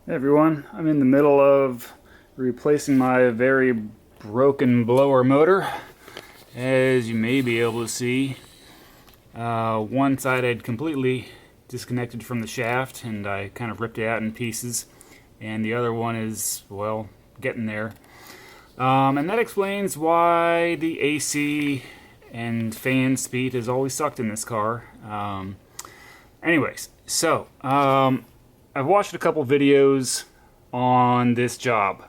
Hey everyone, I'm in the middle of replacing my very broken blower motor. As you may be able to see, one side I'd completely disconnected from the shaft and I kind of ripped it out in pieces, and the other one is, well, getting there. And that explains why the AC and fan speed has always sucked in this car. Anyways, so I've watched a couple videos on this job,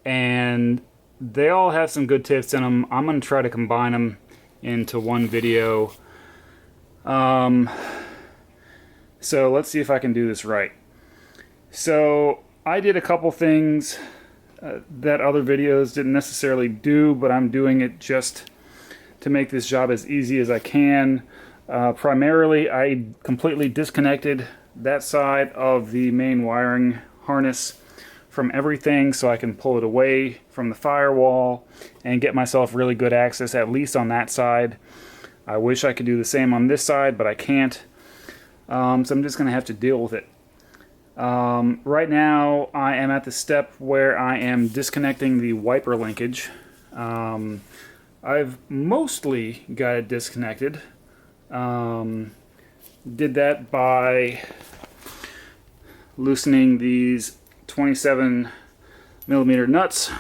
and they all have some good tips in them. I'm going to try to combine them into one video. So let's see if I can do this right. So I did a couple things that other videos didn't necessarily do, but I'm doing it just to make this job as easy as I can. Primarily, I completely disconnected that side of the main wiring harness from everything so I can pull it away from the firewall and get myself really good access, at least on that side. I wish I could do the same on this side, but I can't. So I'm just going to have to deal with it. Right now I am at the step where I am disconnecting the wiper linkage. I've mostly got it disconnected. Did that by loosening these 27 millimeter nuts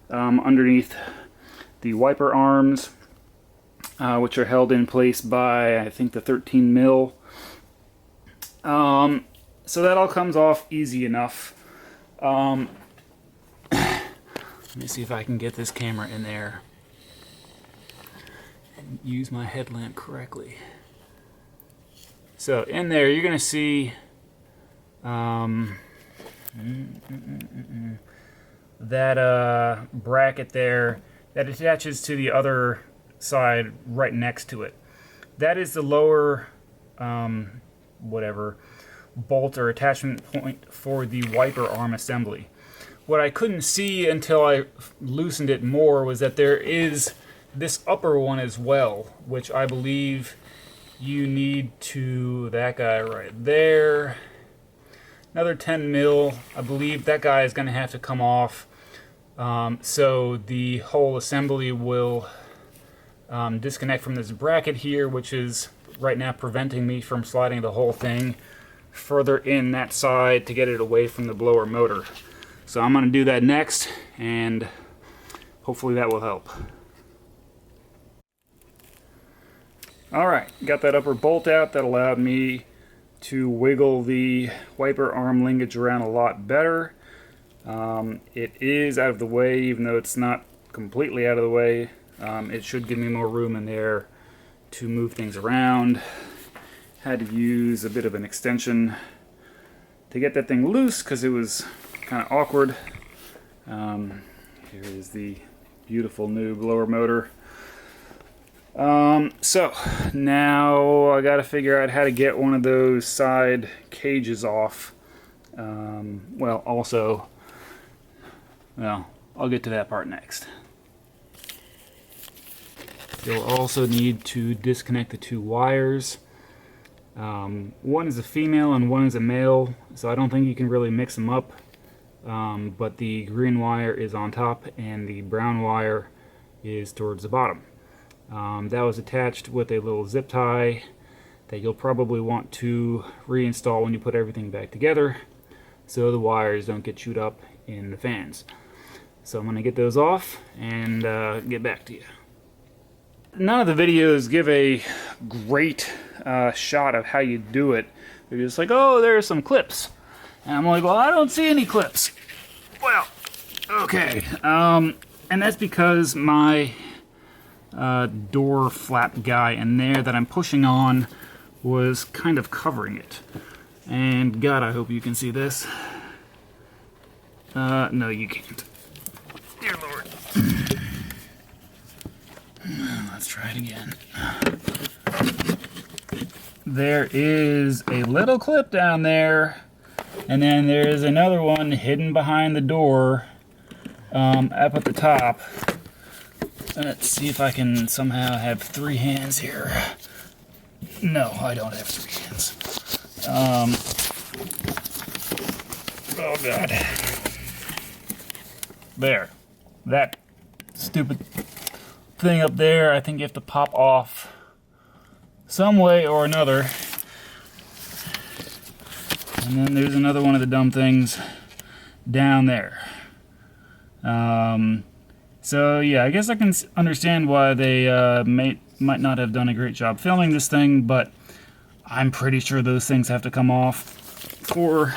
underneath the wiper arms, which are held in place by, I think, the 13 mil. So that all comes off easy enough. Let me see if I can get this camera in there and use my headlamp correctly. So in there you're going to see that bracket there that attaches to the other side right next to it. That is the lower whatever bolt or attachment point for the wiper arm assembly. What I couldn't see until I loosened it more was that there is this upper one as well, which I believe you need to, that guy right there, another 10 mil. I believe that guy is going to have to come off, so the whole assembly will disconnect from this bracket here, which is right now preventing me from sliding the whole thing further in that side to get it away from the blower motor. So I'm going to do that next, and hopefully that will help. Alright, got that upper bolt out. That allowed me to wiggle the wiper arm linkage around a lot better. It is out of the way, even though it's not completely out of the way. It should give me more room in there to move things around. Had to use a bit of an extension to get that thing loose because it was kind of awkward. Here is the beautiful new blower motor. So now I got to figure out how to get one of those side cages off. Well, I'll get to that part next. You'll also need to disconnect the two wires. One is a female and one is a male, so I don't think you can really mix them up. But the green wire is on top and the brown wire is towards the bottom. That was attached with a little zip tie that you'll probably want to reinstall when you put everything back together so the wires don't get chewed up in the fans. So I'm going to get those off and get back to you. None of the videos give a great shot of how you do it. They're just like, oh, there's some clips. And I'm like, well, I don't see any clips. Well, okay. And that's because my door flap guy in there that I'm pushing on was kind of covering it. And God, I hope you can see this. No, you can't. Dear Lord. Let's try it again. There is a little clip down there, and then there is another one hidden behind the door up at the top. Let's see if I can somehow have three hands here. No, I don't have three hands. Oh Oh God. There. That stupid thing up there, I think you have to pop off some way or another. And then there's another one of the dumb things down there. So yeah, I guess I can understand why they might not have done a great job filming this thing, but I'm pretty sure those things have to come off for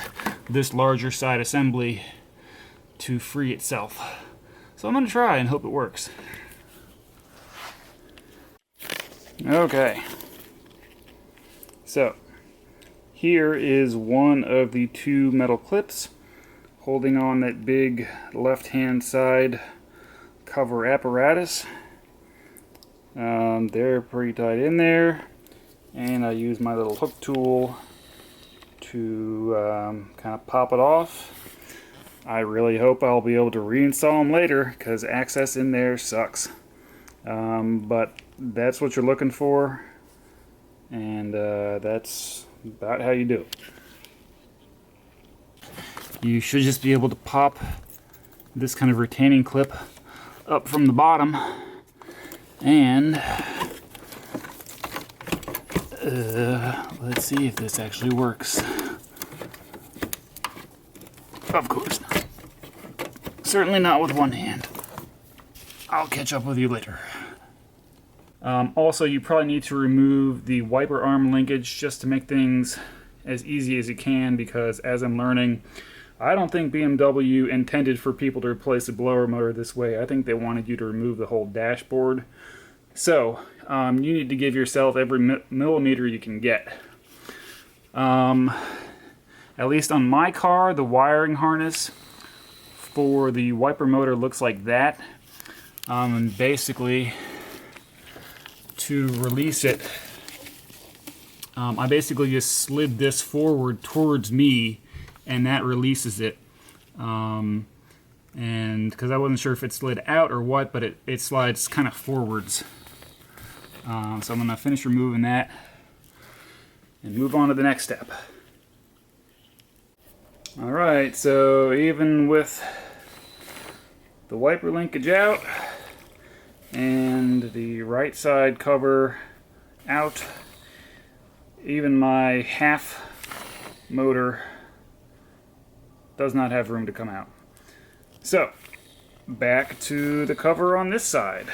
this larger side assembly to free itself. So I'm going to try and hope it works. Okay. So here is one of the two metal clips holding on that big left-hand side cover apparatus. They're pretty tight in there, and I use my little hook tool to kind of pop it off. I really hope I'll be able to reinstall them later, because access in there sucks. But that's what you're looking for, and that's about how you do it. You should just be able to pop this kind of retaining clip up from the bottom, and let's see if this actually works. Of course not. Certainly not with one hand. I'll catch up with you later. Also, you probably need to remove the wiper arm linkage just to make things as easy as you can, because as I'm learning, I don't think BMW intended for people to replace the blower motor this way. I think they wanted you to remove the whole dashboard. So, you need to give yourself every millimeter you can get. At least on my car, the wiring harness for the wiper motor looks like that. And basically, to release it, I basically just slid this forward towards me, and that releases it. And because I wasn't sure if it slid out or what, but it slides kind of forwards. So I'm going to finish removing that and move on to the next step. Alright, so even with the wiper linkage out and the right side cover out, even my half motor does not have room to come out. So, back to the cover on this side.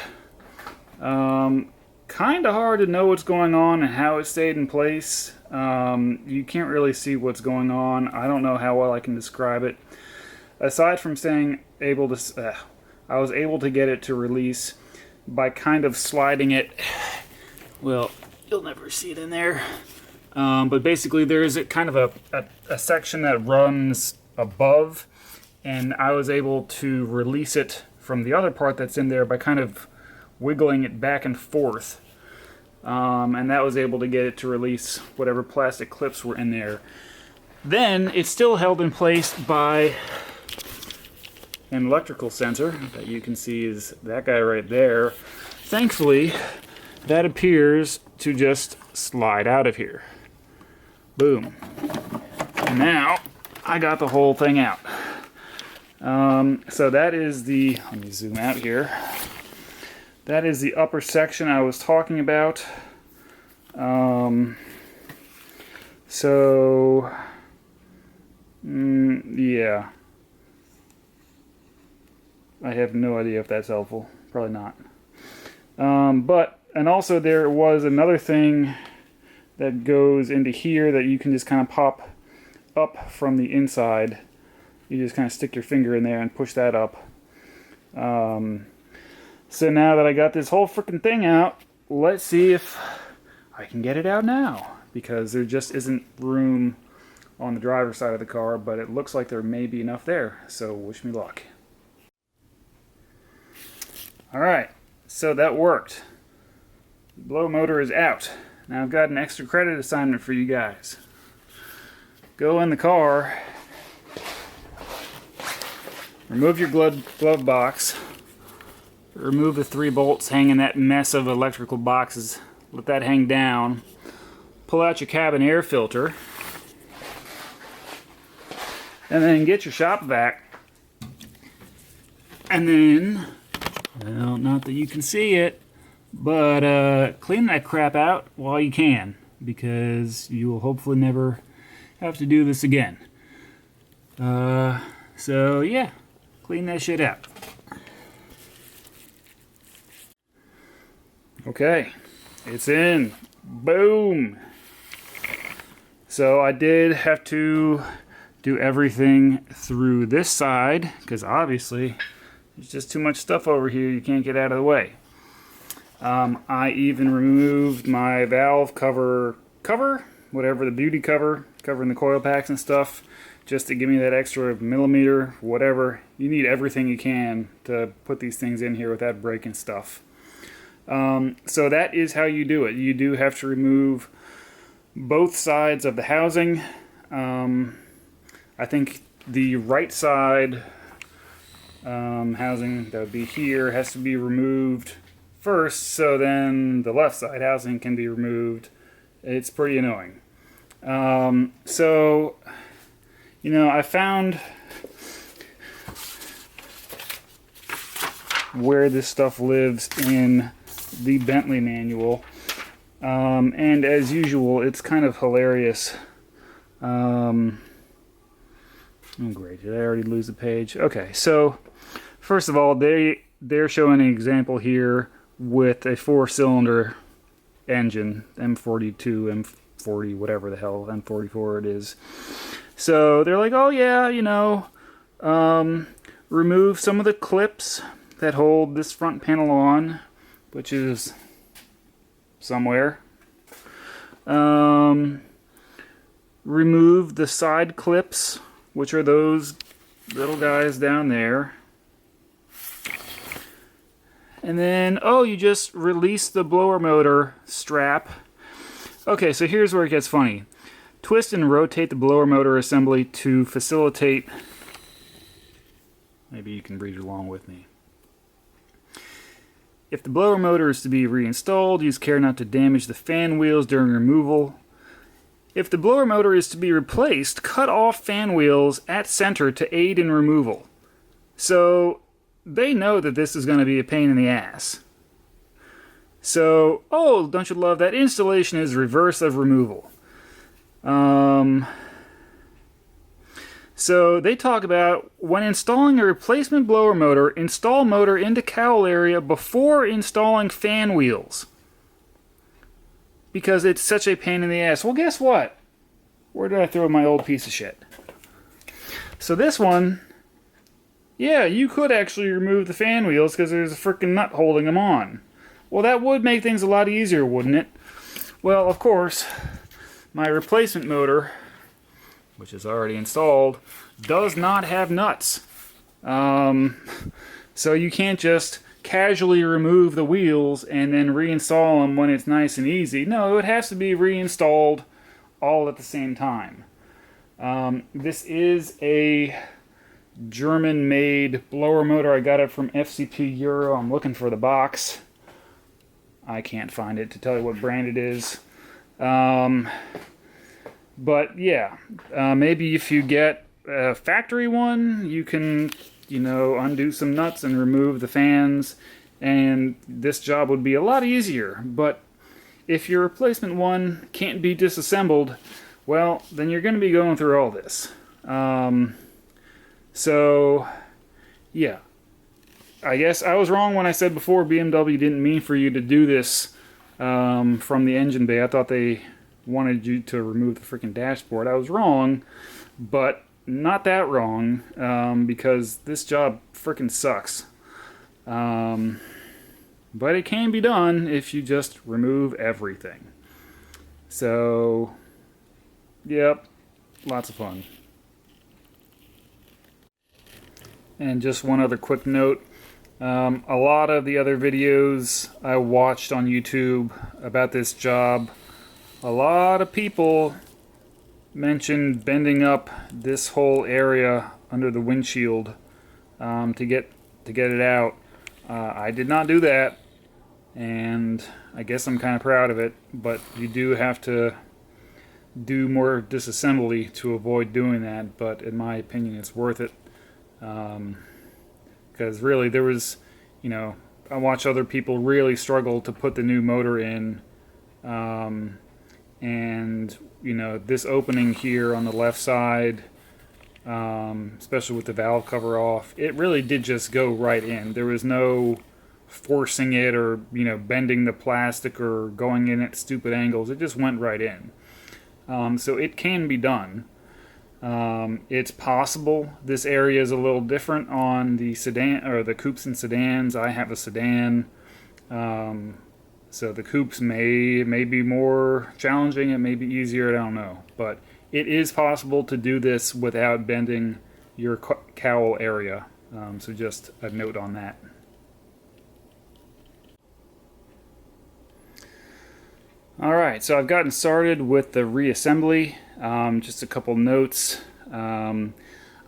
Kind of hard to know what's going on and how it stayed in place. You can't really see what's going on. I don't know how well I can describe it. Aside from staying able to, I was able to get it to release by kind of sliding it. Well, you'll never see it in there. But basically there's a kind of a section that runs above, and I was able to release it from the other part that's in there by kind of wiggling it back and forth. And that was able to get it to release whatever plastic clips were in there. Then it's still held in place by an electrical sensor that you can see is that guy right there. Thankfully, that appears to just slide out of here. Boom. And now I got the whole thing out. So that is the, let me zoom out here. That is the upper section I was talking about. Yeah. I have no idea if that's helpful. Probably not. And also there was another thing that goes into here that you can just kind of pop up from the inside. You just kind of stick your finger in there and push that up. So now that I got this whole freaking thing out, let's see if I can get it out now, because there just isn't room on the driver's side of the car, but it looks like there may be enough there, so wish me luck. Alright, so that worked. The blow motor is out. Now I've got an extra credit assignment for you guys. Go in the car, remove your glove box, remove the 3 bolts hanging that mess of electrical boxes, let that hang down, pull out your cabin air filter, and then get your shop vac. And then, well, not that you can see it, but clean that crap out while you can, because you will hopefully never have to do this again. So yeah, clean that shit out. Okay, it's in. Boom. So I did have to do everything through this side, because obviously there's just too much stuff over here you can't get out of the way. I even removed my valve cover, whatever, the beauty cover, covering the coil packs and stuff, just to give me that extra millimeter, whatever. You need everything you can to put these things in here without breaking stuff. So that is how you do it. You do have to remove both sides of the housing. I think the right side housing, that would be here, has to be removed first, so then the left side housing can be removed. It's pretty annoying. So, you know, I found where this stuff lives in the Bentley manual, and as usual, it's kind of hilarious. Oh great, did I already lose a page? Okay, so first of all, they're showing an example here with a 4-cylinder engine, M42, M40, whatever the hell, M44 it is. So they're like, oh yeah, you know, remove some of the clips that hold this front panel on, which is somewhere. Remove the side clips, which are those little guys down there. And then, oh, you just release the blower motor strap. Okay, so here's where it gets funny. Twist and rotate the blower motor assembly to facilitate... Maybe you can read along with me. If the blower motor is to be reinstalled, use care not to damage the fan wheels during removal. If the blower motor is to be replaced, cut off fan wheels at center to aid in removal. So they know that this is going to be a pain in the ass. So, oh, don't you love that? Installation is reverse of removal. So they talk about when installing a replacement blower motor, install motor into cowl area before installing fan wheels. Because it's such a pain in the ass. Well, guess what? Where did I throw my old piece of shit? So this one, yeah, you could actually remove the fan wheels because there's a freaking nut holding them on. Well, that would make things a lot easier, wouldn't it? Well, of course, my replacement motor, which is already installed, does not have nuts. So you can't just casually remove the wheels and then reinstall them when it's nice and easy. No, it has to be reinstalled all at the same time. This is a German-made blower motor. I got it from FCP Euro. I'm looking for the box. I can't find it to tell you what brand it is. But yeah, maybe if you get a factory one, you can, you know, undo some nuts and remove the fans, and this job would be a lot easier. But if your replacement one can't be disassembled, well, then you're going to be going through all this. So, yeah. I guess I was wrong when I said before BMW didn't mean for you to do this from the engine bay. I thought they wanted you to remove the freaking dashboard. I was wrong, but not that wrong, because this job freaking sucks. But it can be done if you just remove everything. So, yep, lots of fun. And just one other quick note. A lot of the other videos I watched on YouTube about this job, a lot of people mentioned bending up this whole area under the windshield to get it out. I did not do that, and I guess I'm kind of proud of it, but you do have to do more disassembly to avoid doing that, but in my opinion it's worth it, because really there was, I watch other people really struggle to put the new motor in, and this opening here on the left side, especially with the valve cover off, it really did just go right in. There was no forcing it or bending the plastic or going in at stupid angles. It just went right in. So it can be done. It's possible this area is a little different on the sedan or the coupes and sedans. I have a sedan, so the coupes may be more challenging. It may be easier. I don't know, but it is possible to do this without bending your cowl area. So just a note on that. Alright, so I've gotten started with the reassembly. Just a couple notes. I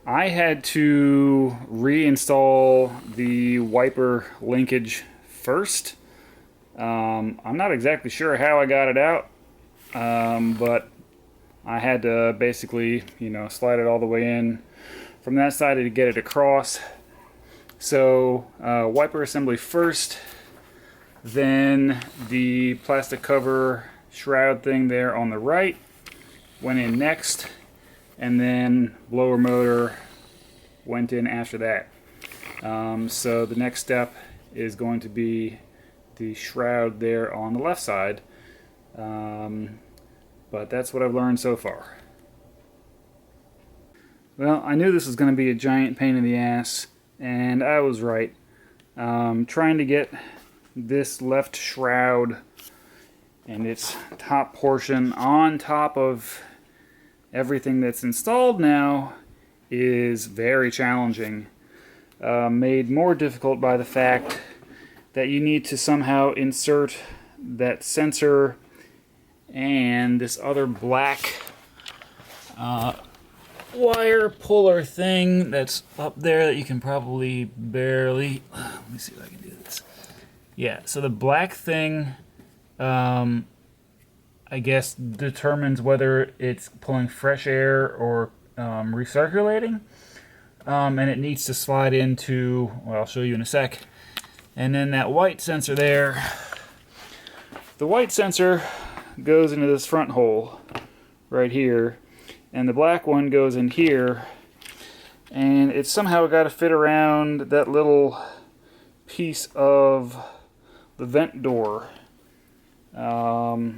had to reinstall the wiper linkage first. I'm not exactly sure how I got it out, but I had to basically, slide it all the way in from that side to get it across. So, wiper assembly first. Then the plastic cover shroud thing there on the right went in next, and then blower motor went in after that. So the next step is going to be the shroud there on the left side, but that's what I've learned so far. Well, I knew this was going to be a giant pain in the ass, and I was right. Trying to get this left shroud and its top portion on top of everything that's installed now is very challenging. Made more difficult by the fact that you need to somehow insert that sensor and this other black wire puller thing that's up there that you can probably barely, let me see if I can do this. Yeah, so the black thing, I guess, determines whether it's pulling fresh air or recirculating. And it needs to slide into, well, I'll show you in a sec. And then that white sensor there, the white sensor goes into this front hole right here, and the black one goes in here, and it's somehow got to fit around that little piece of the vent door. I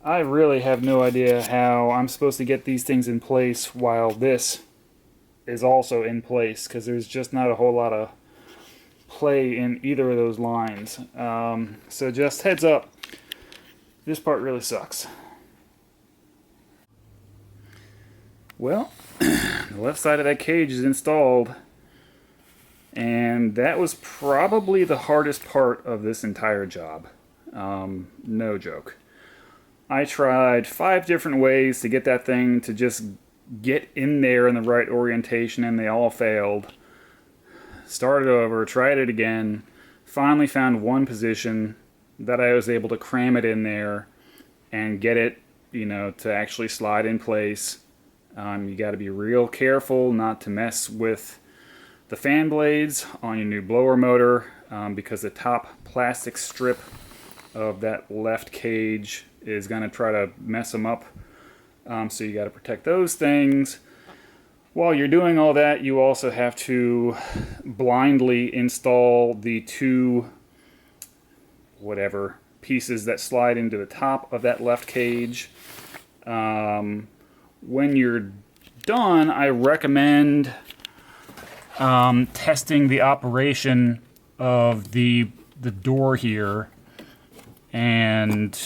really have no idea how I'm supposed to get these things in place while this is also in place, because there's just not a whole lot of play in either of those lines. So just heads up, this part really sucks. Well, the left side of that cage is installed, and that was probably the hardest part of this entire job. No joke. I tried 5 different ways to get that thing to just get in there in the right orientation, and they all failed. Started over, tried it again, finally found one position that I was able to cram it in there and get it, to actually slide in place. You got to be real careful not to mess with the fan blades on your new blower motor, because the top plastic strip of that left cage is going to try to mess them up. So you got to protect those things. While you're doing all that, you also have to blindly install the 2 whatever pieces that slide into the top of that left cage. When you're done, I recommend testing the operation of the door here, and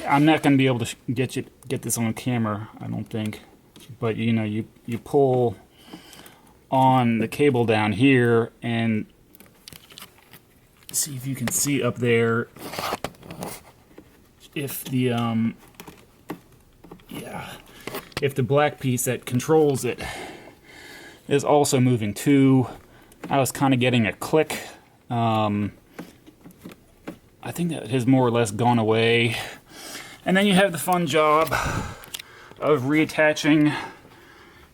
I'm not going to be able to get this on camera, I don't think, but you pull on the cable down here, and see if you can see up there if the if the black piece that controls it is also moving too. I was kind of getting a click. I I think that has more or less gone away. And then you have the fun job of reattaching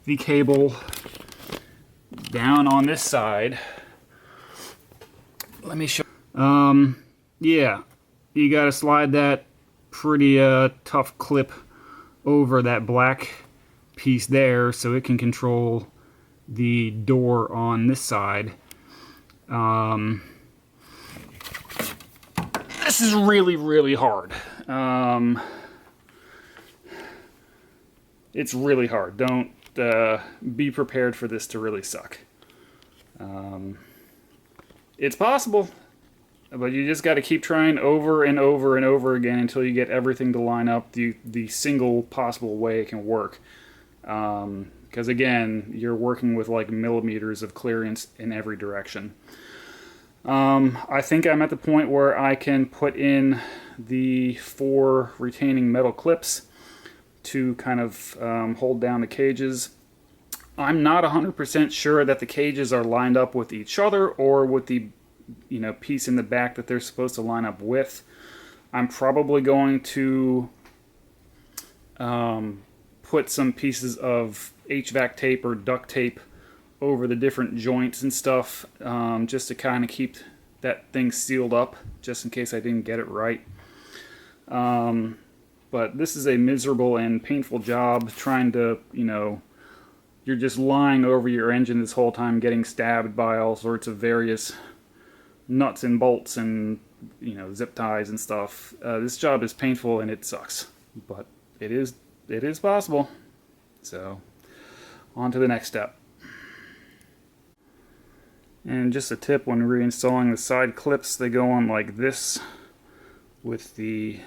the cable down on this side. Let me show. Yeah, you got to slide that pretty tough clip over that black piece there so it can control the door on this side. This is really, really hard. It's really hard. Don't be prepared for this to really suck. It's possible, but you just got to keep trying over and over and over again until you get everything to line up the single possible way it can work. Because again, you're working with like millimeters of clearance in every direction. I think I'm at the point where I can put in the 4 retaining metal clips to kind of hold down the cages. I'm not 100% sure that the cages are lined up with each other or with the piece in the back that they're supposed to line up with. I'm probably going to put some pieces of HVAC tape or duct tape over the different joints and stuff, just to kind of keep that thing sealed up, just in case I didn't get it right. But this is a miserable and painful job trying to, you're just lying over your engine this whole time, getting stabbed by all sorts of various nuts and bolts and, zip ties and stuff. This job is painful and it sucks, but it is possible. So, on to the next step. And just a tip, when reinstalling the side clips, they go on like this with the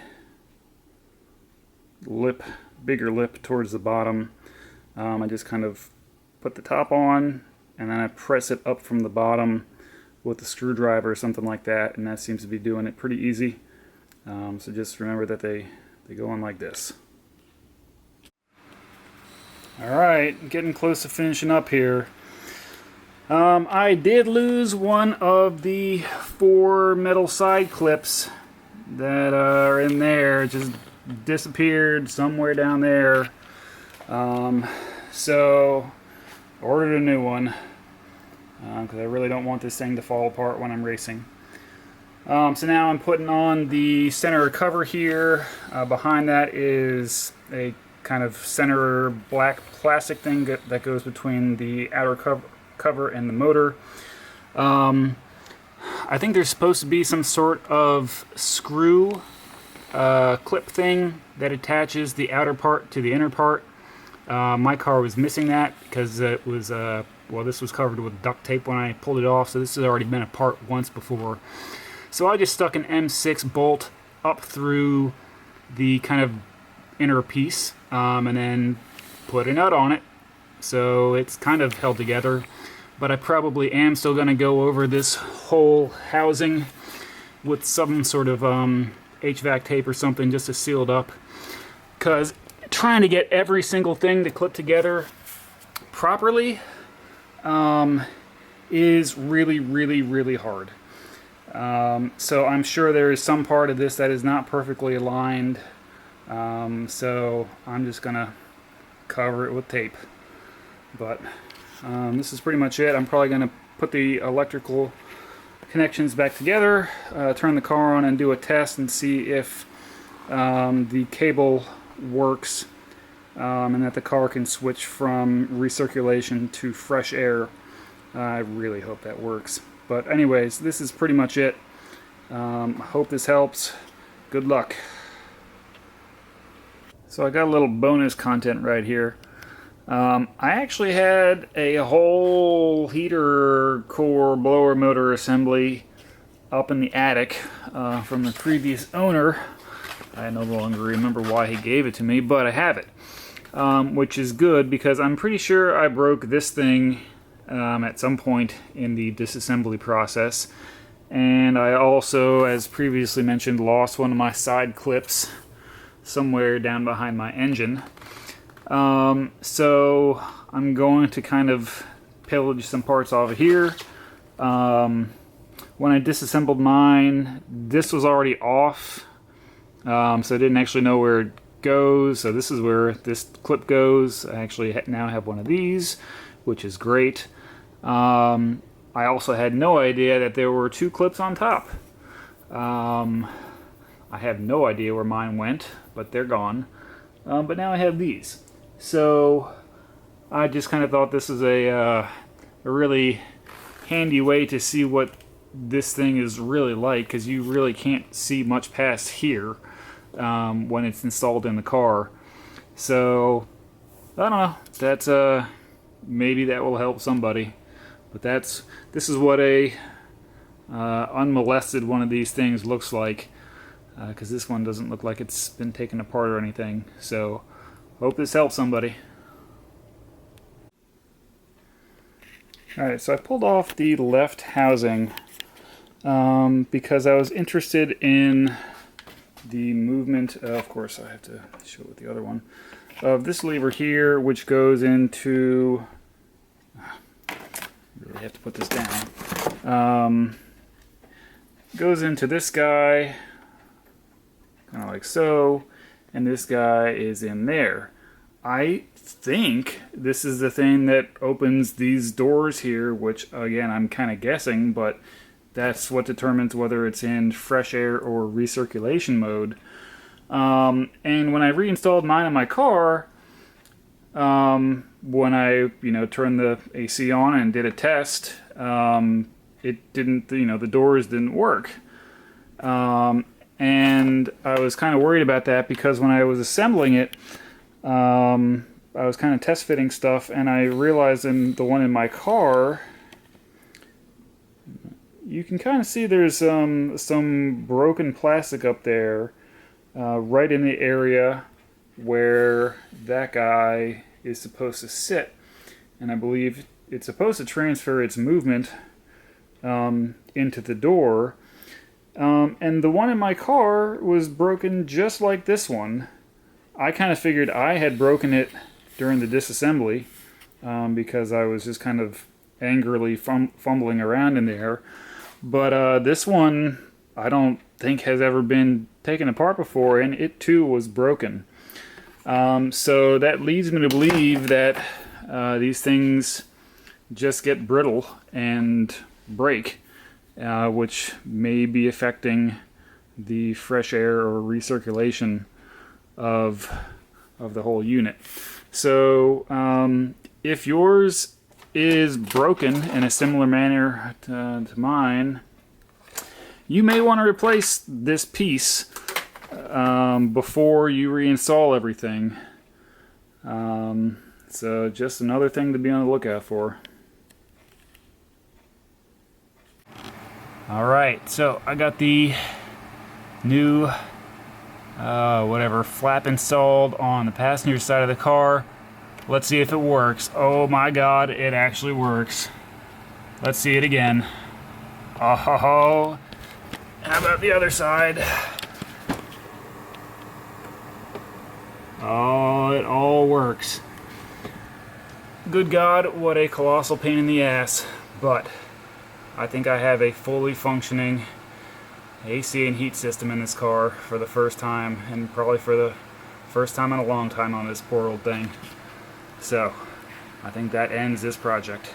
bigger lip towards the bottom. I just kind of put the top on and then I press it up from the bottom with a screwdriver or something like that, and that seems to be doing it pretty easy. So just remember that they go on like this. Alright, getting close to finishing up here. I did lose one of the 4 metal side clips that are in there. It just disappeared somewhere down there. So ordered a new one because I really don't want this thing to fall apart when I'm racing. So now I'm putting on the center cover here. Behind that is a kind of center black plastic thing that goes between the outer cover and the motor. I think there's supposed to be some sort of screw clip thing that attaches the outer part to the inner part. My car was missing that because it was this was covered with duct tape when I pulled it off, so this has already been apart once before. So I just stuck an M6 bolt up through the kind of inner piece and then put a nut on it, so it's kind of held together. But I probably am still going to go over this whole housing with some sort of HVAC tape or something just to seal it up, because trying to get every single thing to clip together properly is really, really, really hard. So I'm sure there is some part of this that is not perfectly aligned, so I'm just gonna cover it with tape. But this is pretty much it. I'm probably gonna put the electrical connections back together, turn the car on and do a test and see if the cable works, and that the car can switch from recirculation to fresh air. I really hope that works. But anyways, this is pretty much it. I hope this helps. Good luck. So I got a little bonus content right here. I actually had a whole heater core blower motor assembly up in the attic from the previous owner. I no longer remember why he gave it to me, but I have it, which is good because I'm pretty sure I broke this thing at some point in the disassembly process. And I also, as previously mentioned, lost one of my side clips somewhere down behind my engine. So I'm going to kind of pillage some parts off of here, when I disassembled mine, this was already off, so I didn't actually know where it goes. So this is where this clip goes. I actually now have one of these, which is great. I also had no idea that there were 2 clips on top. I have no idea where mine went, but they're gone. But now I have these. So I just kind of thought this is a really handy way to see what this thing is really like, because you really can't see much past here when it's installed in the car. So I don't know, that's maybe that will help somebody. But this is what a unmolested one of these things looks like, because this one doesn't look like it's been taken apart or anything. So hope this helps somebody. Alright, so I pulled off the left housing because I was interested in the movement, of course I have to show it with the other one, of this lever here, which goes into, really have to put this down, goes into this guy, kind of like so, and this guy is in there. I think this is the thing that opens these doors here, which again I'm kind of guessing, but that's what determines whether it's in fresh air or recirculation mode. And when I reinstalled mine in my car, when I turned the AC on and did a test, it didn't, the doors didn't work. And I was kind of worried about that because when I was assembling it, I was kind of test fitting stuff, and I realized in the one in my car, you can kind of see there's some broken plastic up there, right in the area where that guy is supposed to sit. And I believe it's supposed to transfer its movement into the door. And the one in my car was broken just like this one. I kind of figured I had broken it during the disassembly because I was just kind of angrily fumbling around in there. But this one I don't think has ever been taken apart before, and it too was broken. So that leads me to believe that these things just get brittle and break, which may be affecting the fresh air or recirculation of the whole unit. So if yours is broken in a similar manner to mine, you may want to replace this piece before you reinstall everything. So just another thing to be on the lookout for. Alright, so I got the new flap installed on the passenger side of the car. Let's see if it works. Oh my god, it actually works. Let's see it again. Oh, ho, ho. How about the other side? Oh, it all works. Good God, what a colossal pain in the ass. But I think I have a fully functioning AC and heat system in this car for the first time, and probably for the first time in a long time on this poor old thing. So I think that ends this project.